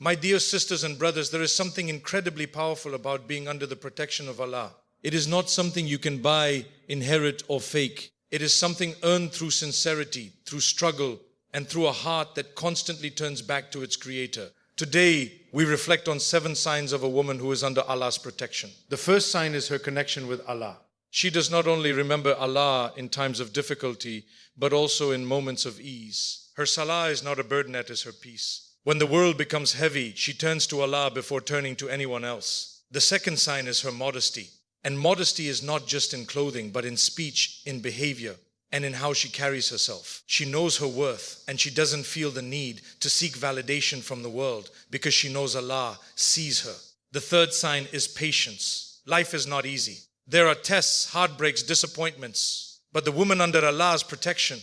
My dear sisters and brothers, there is something incredibly powerful about being under the protection of Allah. It is not something you can buy, inherit, or fake. It is something earned through sincerity, through struggle, and through a heart that constantly turns back to its Creator. Today, we reflect on 7 signs of a woman who is under Allah's protection. The first sign is her connection with Allah. She does not only remember Allah in times of difficulty, but also in moments of ease. Her salah is not a burden, it is her peace. When the world becomes heavy, she turns to Allah before turning to anyone else. The second sign is her modesty. And modesty is not just in clothing, but in speech, in behavior, and in how she carries herself. She knows her worth, and she doesn't feel the need to seek validation from the world because she knows Allah sees her. The third sign is patience. Life is not easy. There are tests, heartbreaks, disappointments. But the woman under Allah's protection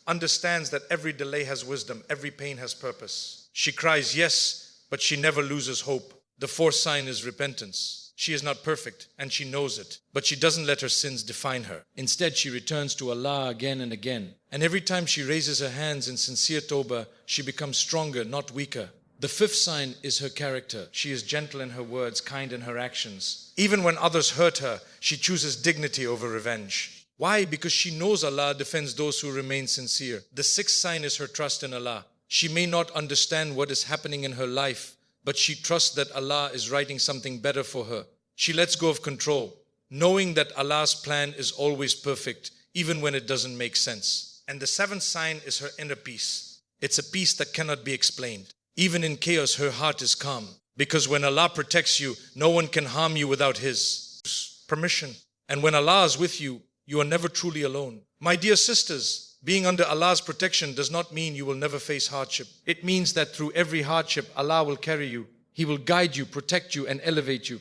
understands that every delay has wisdom, every pain has purpose. She cries, yes, but she never loses hope. The fourth sign is repentance. She is not perfect, and she knows it, but she doesn't let her sins define her. Instead, she returns to Allah again and again. And every time she raises her hands in sincere tawbah, she becomes stronger, not weaker. The fifth sign is her character. She is gentle in her words, kind in her actions. Even when others hurt her, she chooses dignity over revenge. Why? Because she knows Allah defends those who remain sincere. The sixth sign is her trust in Allah. She may not understand what is happening in her life, but she trusts that Allah is writing something better for her. She lets go of control, knowing that Allah's plan is always perfect, even when it doesn't make sense. And the seventh sign is her inner peace. It's a peace that cannot be explained. Even in chaos, her heart is calm, because when Allah protects you, no one can harm you without His permission. And when Allah is with you, you are never truly alone. My dear sisters, being under Allah's protection does not mean you will never face hardship. It means that through every hardship, Allah will carry you. He will guide you, protect you, and elevate you.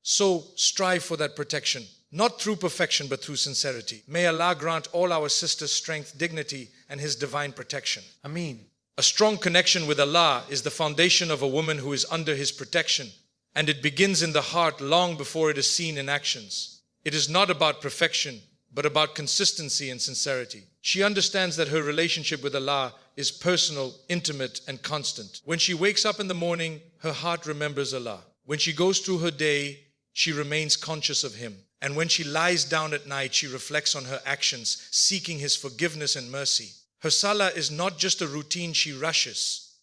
So strive for that protection, not through perfection, but through sincerity. May Allah grant all our sisters strength, dignity, and His divine protection. Ameen. A strong connection with Allah is the foundation of a woman who is under His protection, and it begins in the heart long before it is seen in actions. It is not about perfection, but about consistency and sincerity. She understands that her relationship with Allah is personal, intimate, and constant. When she wakes up in the morning, her heart remembers Allah. When she goes through her day, she remains conscious of Him. And when she lies down at night, she reflects on her actions, seeking His forgiveness and mercy. Her salah is not just a routine she rushes.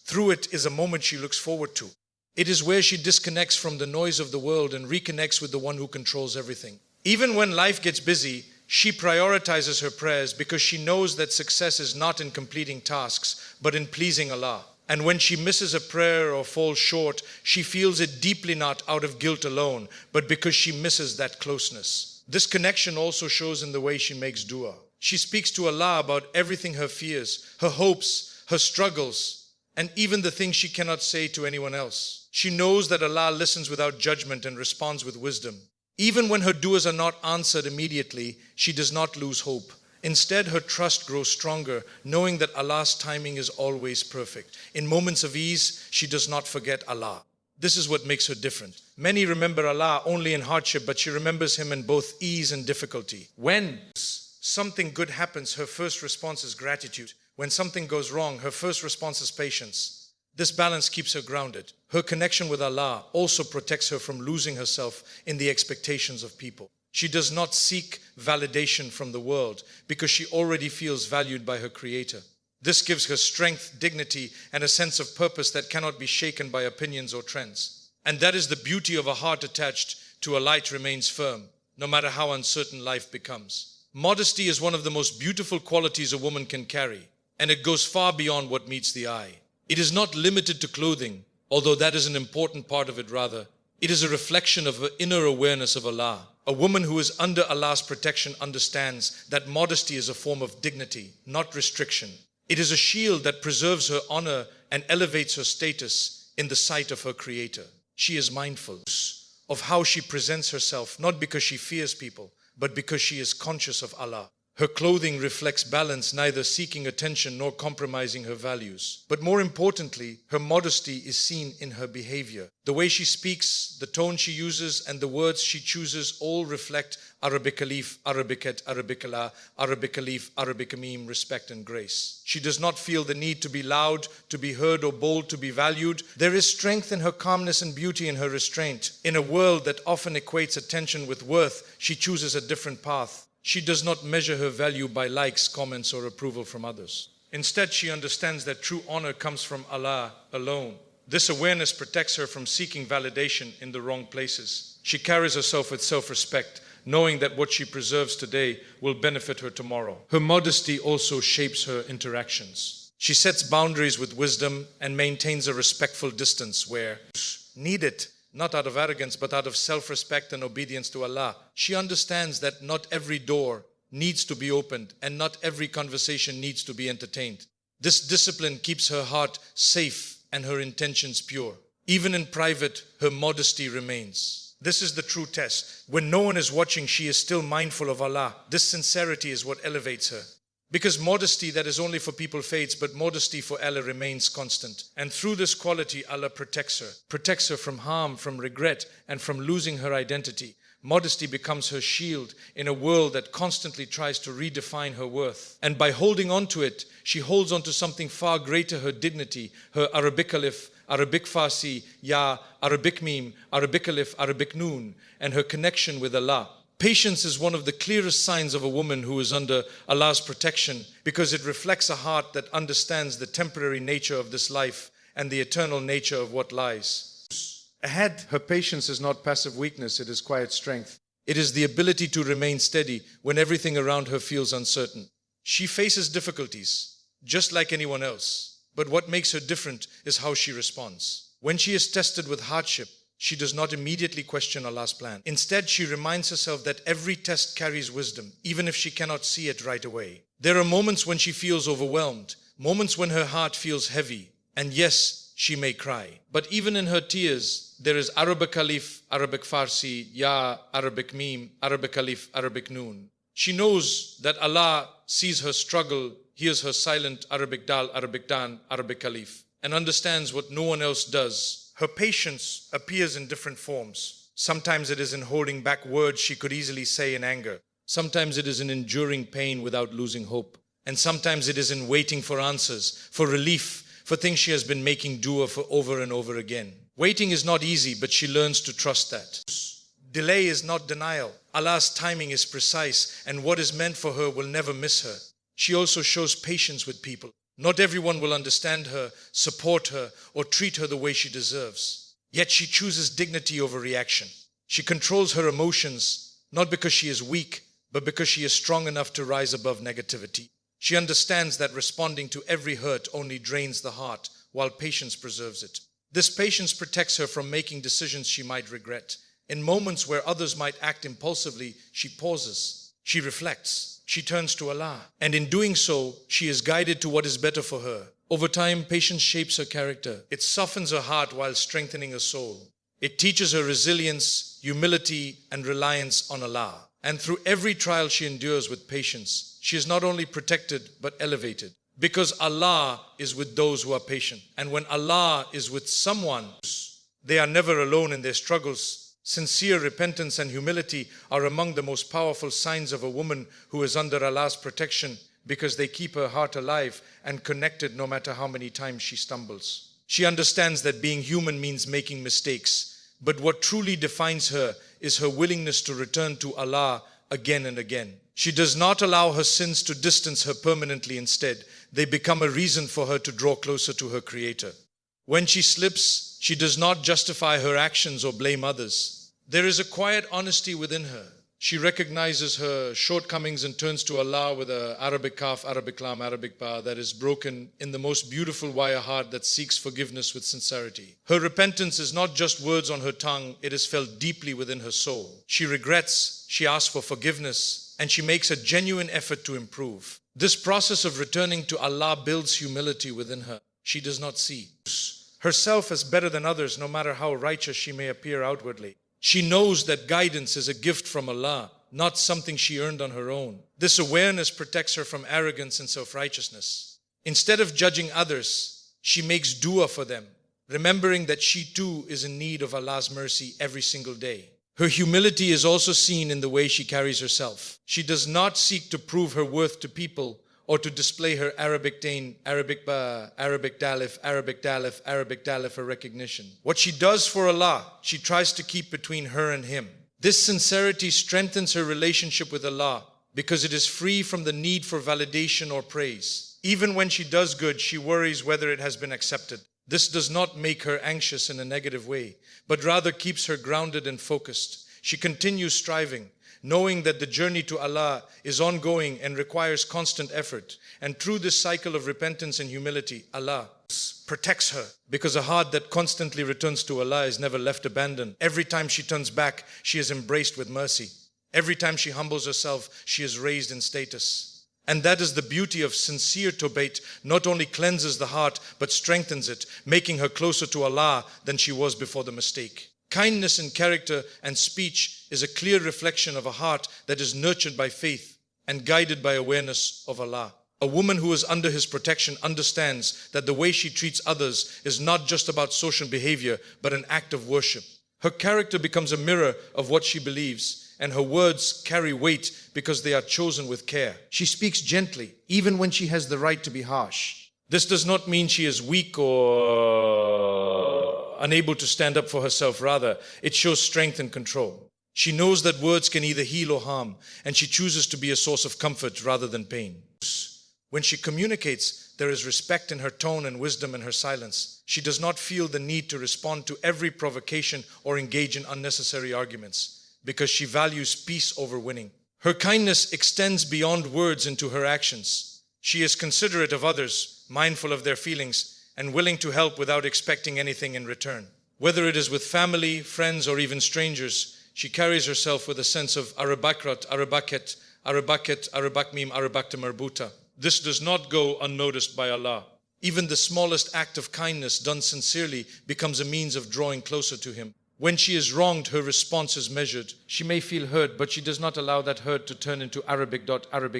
Through it is a moment she looks forward to. It is where she disconnects from the noise of the world and reconnects with the one who controls everything. Even when life gets busy, she prioritizes her prayers because she knows that success is not in completing tasks, but in pleasing Allah. And when she misses a prayer or falls short, she feels it deeply, not out of guilt alone, but because she misses that closeness. This connection also shows in the way she makes dua. She speaks to Allah about everything, her fears, her hopes, her struggles, and even the things she cannot say to anyone else. She knows that Allah listens without judgment and responds with wisdom. Even when her duas are not answered immediately, she does not lose hope. Instead, her trust grows stronger, knowing that Allah's timing is always perfect. In moments of ease, she does not forget Allah. This is what makes her different. Many remember Allah only in hardship, but she remembers Him in both ease and difficulty. When something good happens, her first response is gratitude. When something goes wrong, her first response is patience. This balance keeps her grounded. Her connection with Allah also protects her from losing herself in the expectations of people. She does not seek validation from the world because she already feels valued by her Creator. This gives her strength, dignity, and a sense of purpose that cannot be shaken by opinions or trends. And that is the beauty of a heart attached to a light remains firm, no matter how uncertain life becomes. Modesty is one of the most beautiful qualities a woman can carry, and it goes far beyond what meets the eye. It is not limited to clothing, although that is an important part of it rather. It is a reflection of her inner awareness of Allah. A woman who is under Allah's protection understands that modesty is a form of dignity, not restriction. It is a shield that preserves her honor and elevates her status in the sight of her Creator. She is mindful of how she presents herself, not because she fears people, but because she is conscious of Allah. Her clothing reflects balance, neither seeking attention nor compromising her values. But more importantly, her modesty is seen in her behavior. The way she speaks, the tone she uses, and the words she chooses all reflect Arabic alif, Arabic et, Arabic la, Arabic alif, Arabic mim, respect and grace. She does not feel the need to be loud, to be heard, or bold, to be valued. There is strength in her calmness and beauty in her restraint. In a world that often equates attention with worth, she chooses a different path. She does not measure her value by likes, comments, or approval from others. Instead, she understands that true honor comes from Allah alone. This awareness protects her from seeking validation in the wrong places. She carries herself with self-respect, knowing that what she preserves today will benefit her tomorrow. Her modesty also shapes her interactions. She sets boundaries with wisdom and maintains a respectful distance where needed. Not out of arrogance, but out of self-respect and obedience to Allah. She understands that not every door needs to be opened and not every conversation needs to be entertained. This discipline keeps her heart safe and her intentions pure. Even in private, her modesty remains. This is the true test. When no one is watching, she is still mindful of Allah. This sincerity is what elevates her. Because modesty that is only for people fades, but modesty for Allah remains constant. And through this quality, Allah protects her from harm, from regret, and from losing her identity. Modesty becomes her shield in a world that constantly tries to redefine her worth. And by holding on to it, she holds on to something far greater, her dignity, her Arabic alif, Arabic Farsi, Ya, Arabic Mim, Arabic Alif, Arabic Noon, and her connection with Allah. Patience is one of the clearest signs of a woman who is under Allah's protection because it reflects a heart that understands the temporary nature of this life and the eternal nature of what lies ahead. Her patience is not passive weakness, it is quiet strength. It is the ability to remain steady when everything around her feels uncertain. She faces difficulties, just like anyone else. But what makes her different is how she responds. When she is tested with hardship, she does not immediately question Allah's plan. Instead, she reminds herself that every test carries wisdom, even if she cannot see it right away. There are moments when she feels overwhelmed, moments when her heart feels heavy, and yes, she may cry. But even in her tears, there is Arabic Alif, Arabic Farsi, Ya, Arabic Mim, Arabic Alif, Arabic Noon. She knows that Allah sees her struggle, hears her silent Arabic Dal, Arabic Dan, Arabic Alif, and understands what no one else does. Her patience appears in different forms. Sometimes it is in holding back words she could easily say in anger. Sometimes it is in enduring pain without losing hope. And sometimes it is in waiting for answers, for relief, for things she has been making dua for over and over again. Waiting is not easy, but she learns to trust that. Delay is not denial. Allah's timing is precise, and what is meant for her will never miss her. She also shows patience with people. Not everyone will understand her, support her, or treat her the way she deserves. Yet she chooses dignity over reaction. She controls her emotions, not because she is weak, but because she is strong enough to rise above negativity. She understands that responding to every hurt only drains the heart, while patience preserves it. This patience protects her from making decisions she might regret. In moments where others might act impulsively, she pauses, she reflects. She turns to Allah, and in doing so, she is guided to what is better for her. Over time, patience shapes her character. It softens her heart while strengthening her soul. It teaches her resilience, humility, and reliance on Allah. And through every trial she endures with patience, she is not only protected, but elevated. Because Allah is with those who are patient. And when Allah is with someone, they are never alone in their struggles. Sincere repentance and humility are among the most powerful signs of a woman who is under Allah's protection because they keep her heart alive and connected no matter how many times she stumbles. She understands that being human means making mistakes, but what truly defines her is her willingness to return to Allah again and again. She does not allow her sins to distance her permanently. Instead, they become a reason for her to draw closer to her Creator. When she slips, she does not justify her actions or blame others. There is a quiet honesty within her. She recognizes her shortcomings and turns to Allah with an Arabic Kaf, Arabic Lam, Arabic Ba that is broken in the most beautiful wire heart that seeks forgiveness with sincerity. Her repentance is not just words on her tongue, it is felt deeply within her soul. She regrets, she asks for forgiveness, and she makes a genuine effort to improve. This process of returning to Allah builds humility within her. She does not see herself as better than others, no matter how righteous she may appear outwardly. She knows that guidance is a gift from Allah, not something she earned on her own. This awareness protects her from arrogance and self-righteousness. Instead of judging others, she makes dua for them, remembering that she too is in need of Allah's mercy every single day. Her humility is also seen in the way she carries herself. She does not seek to prove her worth to people or to display her Arabic tain, Arabic ba, Arabic dalif for recognition. What she does for Allah, she tries to keep between her and Him. This sincerity strengthens her relationship with Allah because it is free from the need for validation or praise. Even when she does good, she worries whether it has been accepted. This does not make her anxious in a negative way, but rather keeps her grounded and focused. She continues striving, knowing that the journey to Allah is ongoing and requires constant effort. And through this cycle of repentance and humility, Allah protects her, because a heart that constantly returns to Allah is never left abandoned. Every time she turns back, she is embraced with mercy. Every time she humbles herself, she is raised in status. And that is the beauty of sincere tawbah. Not only cleanses the heart, but strengthens it, making her closer to Allah than she was before the mistake. Kindness in character and speech is a clear reflection of a heart that is nurtured by faith and guided by awareness of Allah. A woman who is under His protection understands that the way she treats others is not just about social behavior, but an act of worship. Her character becomes a mirror of what she believes, and her words carry weight because they are chosen with care. She speaks gently, even when she has the right to be harsh. This does not mean she is weak or unable to stand up for herself. Rather, it shows strength and control. She knows that words can either heal or harm, and she chooses to be a source of comfort rather than pain. When she communicates, there is respect in her tone and wisdom in her silence. She does not feel the need to respond to every provocation or engage in unnecessary arguments, because she values peace over winning. Her kindness extends beyond words into her actions. She is considerate of others, mindful of their feelings, and willing to help without expecting anything in return. Whether it is with family, friends, or even strangers, she carries herself with a sense of arabakrat, arabaket, arabakmim, arabakta marbuta. This does not go unnoticed by Allah. Even the smallest act of kindness done sincerely becomes a means of drawing closer to Him. When she is wronged, her response is measured. She may feel hurt, but she does not allow that hurt to turn into Arabic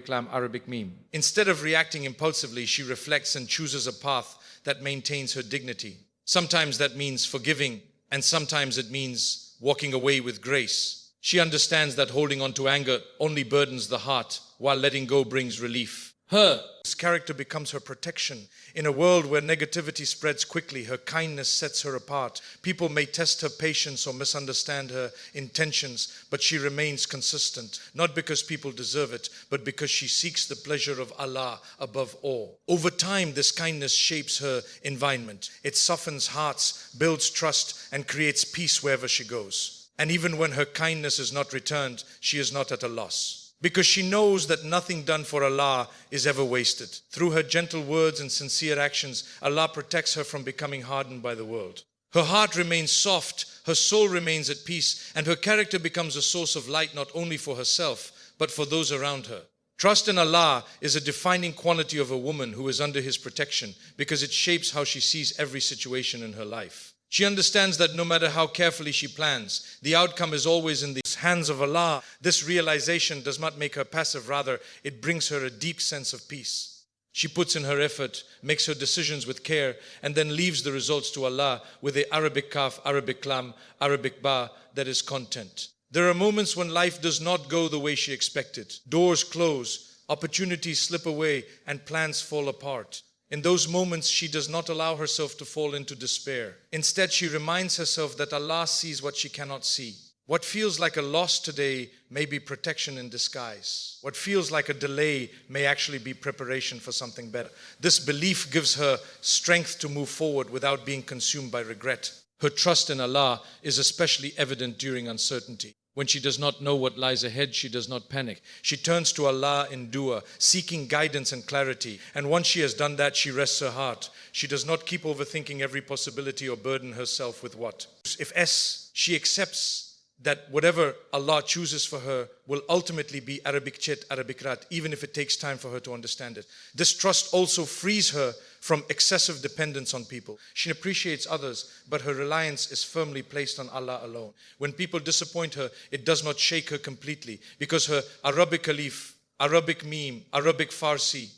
lam, Arabic meme. Instead of reacting impulsively, she reflects and chooses a path that maintains her dignity. Sometimes that means forgiving, and sometimes it means walking away with grace. She understands that holding on to anger only burdens the heart, while letting go brings relief. Her character becomes her protection. In a world where negativity spreads quickly, her kindness sets her apart. People may test her patience or misunderstand her intentions, but she remains consistent, not because people deserve it, but because she seeks the pleasure of Allah above all. Over time, this kindness shapes her environment. It softens hearts, builds trust, and creates peace wherever she goes. And even when her kindness is not returned, she is not at a loss, because she knows that nothing done for Allah is ever wasted. Through her gentle words and sincere actions, Allah protects her from becoming hardened by the world. Her heart remains soft, her soul remains at peace, and her character becomes a source of light not only for herself, but for those around her. Trust in Allah is a defining quality of a woman who is under His protection, because it shapes how she sees every situation in her life. She understands that no matter how carefully she plans, the outcome is always in the hands of Allah. This realization does not make her passive, rather, it brings her a deep sense of peace. She puts in her effort, makes her decisions with care, and then leaves the results to Allah with a Arabic kaf, Arabic lam, Arabic ba that is content. There are moments when life does not go the way she expected. Doors close, opportunities slip away, and plans fall apart. In those moments, she does not allow herself to fall into despair. Instead, she reminds herself that Allah sees what she cannot see. What feels like a loss today may be protection in disguise. What feels like a delay may actually be preparation for something better. This belief gives her strength to move forward without being consumed by regret. Her trust in Allah is especially evident during uncertainty. When she does not know what lies ahead, she does not panic. She turns to Allah in dua, seeking guidance and clarity. And once she has done that, she rests her heart. She does not keep overthinking every possibility or burden herself with what. If she accepts that whatever Allah chooses for her will ultimately be Arabic chet, Arabic rat, even if it takes time for her to understand it. This trust also frees her from excessive dependence on people. She appreciates others, but her reliance is firmly placed on Allah alone. When people disappoint her, it does not shake her completely, because her Arabic alif, Arabic meme, Arabic Farsi,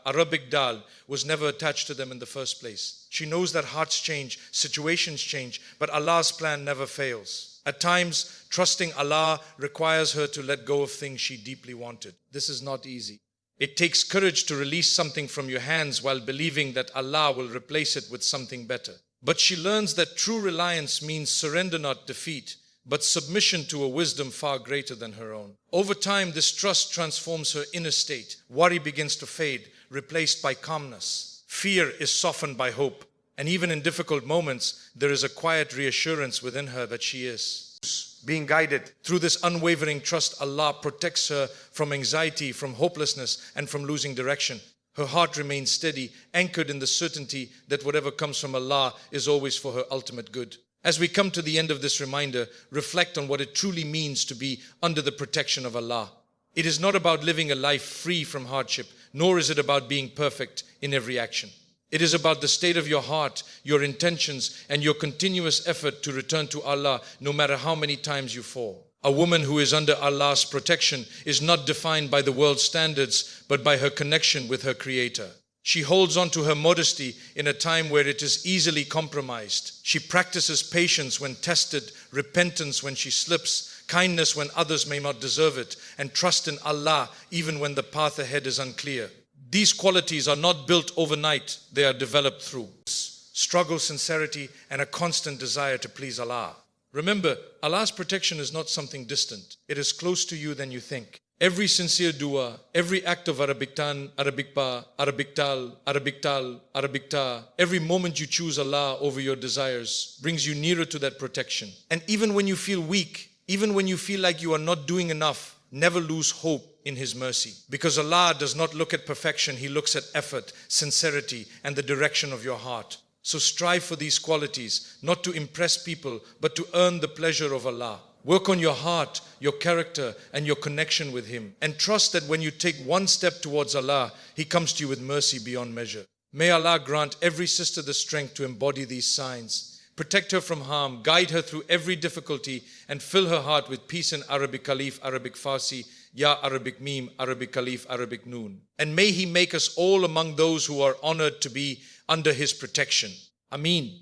Arabic dal was never attached to them in the first place. She knows that hearts change, situations change, but Allah's plan never fails. At times, trusting Allah requires her to let go of things she deeply wanted. This is not easy. It takes courage to release something from your hands while believing that Allah will replace it with something better. But she learns that true reliance means surrender, not defeat, but submission to a wisdom far greater than her own. Over time, this trust transforms her inner state. Worry begins to fade, replaced by calmness. Fear is softened by hope. And even in difficult moments, there is a quiet reassurance within her that she is being guided. Through this unwavering trust, Allah protects her from anxiety, from hopelessness, and from losing direction. Her heart remains steady, anchored in the certainty that whatever comes from Allah is always for her ultimate good. As we come to the end of this reminder, reflect on what it truly means to be under the protection of Allah. It is not about living a life free from hardship, nor is it about being perfect in every action. It is about the state of your heart, your intentions, and your continuous effort to return to Allah no matter how many times you fall. A woman who is under Allah's protection is not defined by the world's standards, but by her connection with her Creator. She holds on to her modesty in a time where it is easily compromised. She practices patience when tested, repentance when she slips, kindness when others may not deserve it, and trust in Allah even when the path ahead is unclear. These qualities are not built overnight, they are developed through struggle, sincerity, and a constant desire to please Allah. Remember, Allah's protection is not something distant. It is close to you than you think. Every sincere dua, every act of Arabic tan, Arabic pa, Arabic tal, Arabic tal, Arabic ta, every moment you choose Allah over your desires brings you nearer to that protection. And even when you feel weak, even when you feel like you are not doing enough, never lose hope in His mercy. Because Allah does not look at perfection, He looks at effort, sincerity, and the direction of your heart. So strive for these qualities, not to impress people, but to earn the pleasure of Allah. Work on your heart, your character, and your connection with Him. And trust that when you take one step towards Allah, He comes to you with mercy beyond measure. May Allah grant every sister the strength to embody these signs. Protect her from harm, guide her through every difficulty, and fill her heart with peace in Arabic Alif, Arabic Farsi, Ya Arabic Meme, Arabic Alif, Arabic Noon. And may He make us all among those who are honored to be under His protection. Ameen.